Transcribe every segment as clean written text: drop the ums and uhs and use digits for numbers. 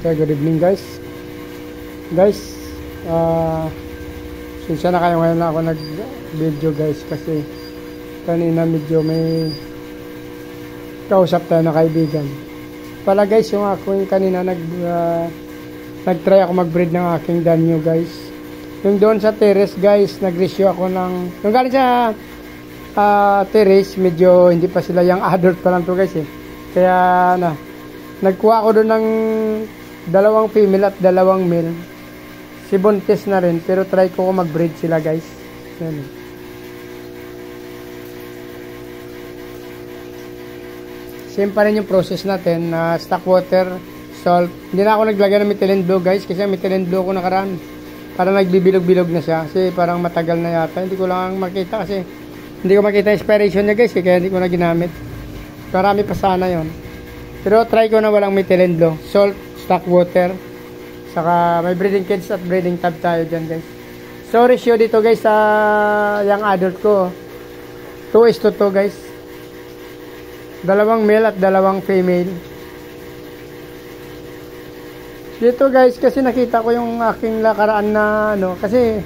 Okay, good evening guys. Sinsya na kayo, ngayon na ako nag-video guys kasi kanina medyo may kausap tayo na kaibigan. Pala guys, yung ako yung kanina nag-try ako mag-breed ng aking danyo guys. Yung doon sa terrace guys, nag-ratio ako ng yung galing sa terrace, medyo hindi pa sila yung adult pa lang to guys eh. Kaya nagkuha ako doon ng 2 female at 2 male. Si buntis na rin, pero try ko mag-breed sila guys. Yan. Same pa rin yung process natin, stock water, salt. Hindi na ako naglagay ng methylene blue guys, kasi methylene blue ko nakaraan. Parang nagbibilog-bilog na siya, kasi parang matagal na yata. Hindi ko lang makita kasi hindi ko makita inspiration niya guys, kaya hindi ko na ginamit. Marami pa sana yon. Pero try ko na walang methylene blue, salt, stock water, saka may breeding cage at breeding tub tayo dyan guys. So ratio dito guys sa young adult ko 2:2 guys, 2 male at 2 female dito guys. Kasi nakita ko yung aking lakaraan na kasi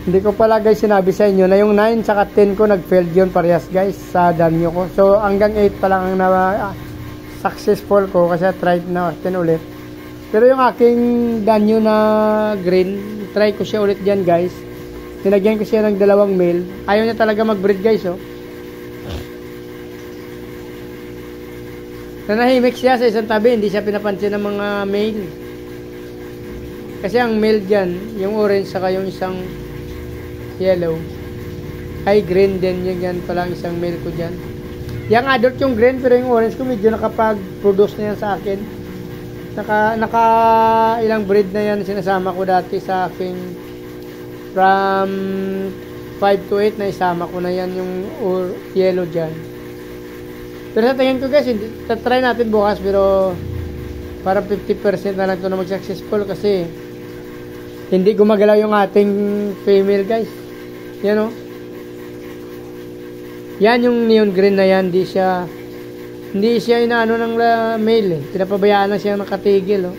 hindi ko pala guys sinabi sa inyo na yung 9 saka 10 ko nag-failed yun parehas guys sa danyo ko. So hanggang 8 pa lang ang successful ko kasi try na 10 ulit. Pero yung aking danyo na green, try ko siya ulit dyan guys. Tinagyan ko siya ng 2 male. Ayaw niya talaga mag-breed guys oh. Nanahimik siya sa isang tabi, hindi siya pinapansin ng mga male. Kasi ang male dyan, yung orange saka yung isang yellow, ay green din yan pala ang isang male ko dyan. Yung adult yung green, pero yung orange ko medyo nakapag-produce na yan sa akin. Naka ilang breed na yan sinasama ko dati sa aking from 5 to 8 na isama ko na yan yung yellow dyan. Pero sa tingin ko guys, try natin bukas, pero parang 50% na lang ito na mag-successful kasi hindi gumagalaw yung ating female guys. Yan o. Yan yung neon green na yan, hindi siya inaano ng male eh. Pinapabayaan na siya nakatigil oh.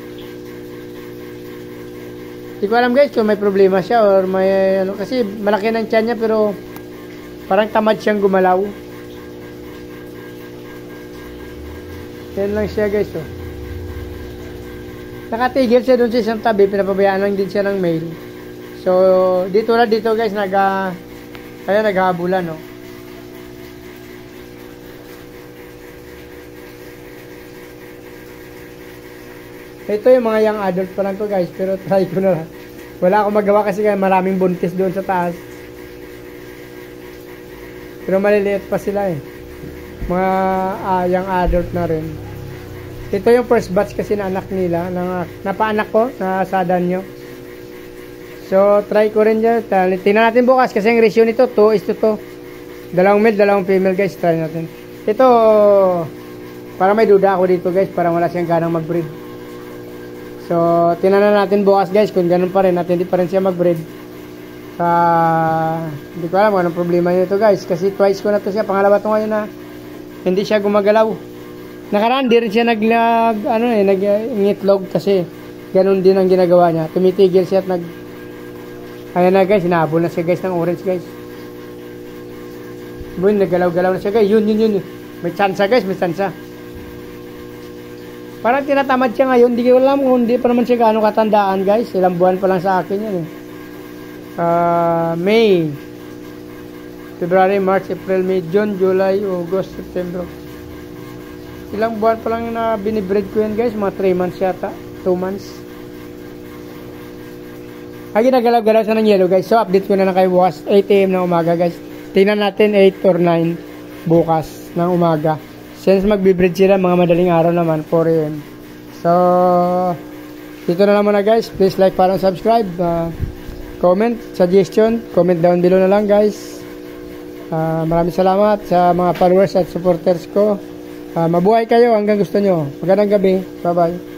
Hindi ko alam guys kung may problema siya or may kasi malaki ng tiyan niya pero parang tamad siyang gumalaw. Yan lang siya guys oh. Nakatigil siya doon sa isang tabi, pinapabayaan lang din siya ng male. So dito guys kaya naghahabulan oh. Ito yung mga young adult pa lang to guys, pero try ko na lang. Wala akong magawa kasi maraming buntis doon sa taas. Pero maliliit pa sila eh. Mga young adult na rin. Ito yung first batch kasi na anak nila, napaanak ko, na sa danyo. So try ko rin dyan. Tingnan natin bukas kasi yung ratio nito 2:2. 2 male, 2 female guys, try natin. Ito, para may duda ako dito guys, parang wala siyang ganang mag-breed. So, tinanan natin bukas guys kung ganun pa rin at hindi pa rin siya mag-breed. Hindi ko alam kung anong problema nito guys. Kasi twice ko na to siya. Pangalawa to ngayon na hindi siya gumagalaw. Nakaraan, di rin siya nag-ngitlog kasi ganun din ang ginagawa niya. Tumitigil siya at ayan na guys, hinahabol na siya guys ng orange guys. Boy, naggalaw-galaw na siya guys. Yun. May tsansa guys, may tsansa. Parang tinatamad siya ngayon. Hindi ko alam kung hindi pa naman siya gaano katandaan guys. Ilang buwan pa lang sa akin yan eh. May, February, March, April, May, June, July, August, September. Ilang buwan pa lang na binibreed ko yan guys. Mga 3 months yata. 2 months. Ginagalaw-galaw sa ng yellow guys. So update ko na lang kayo bukas 8 AM ng umaga guys. Tingnan natin 8 or 9 bukas ng umaga. Since magbe-breed sila mga madaling araw naman 4 AM. So dito na lang muna guys. Please like, follow, subscribe, comment, suggestion, comment down below na lang guys. Maraming salamat sa mga followers at supporters ko. Mabuhay kayo hanggang gusto nyo. Magandang gabi. Bye bye.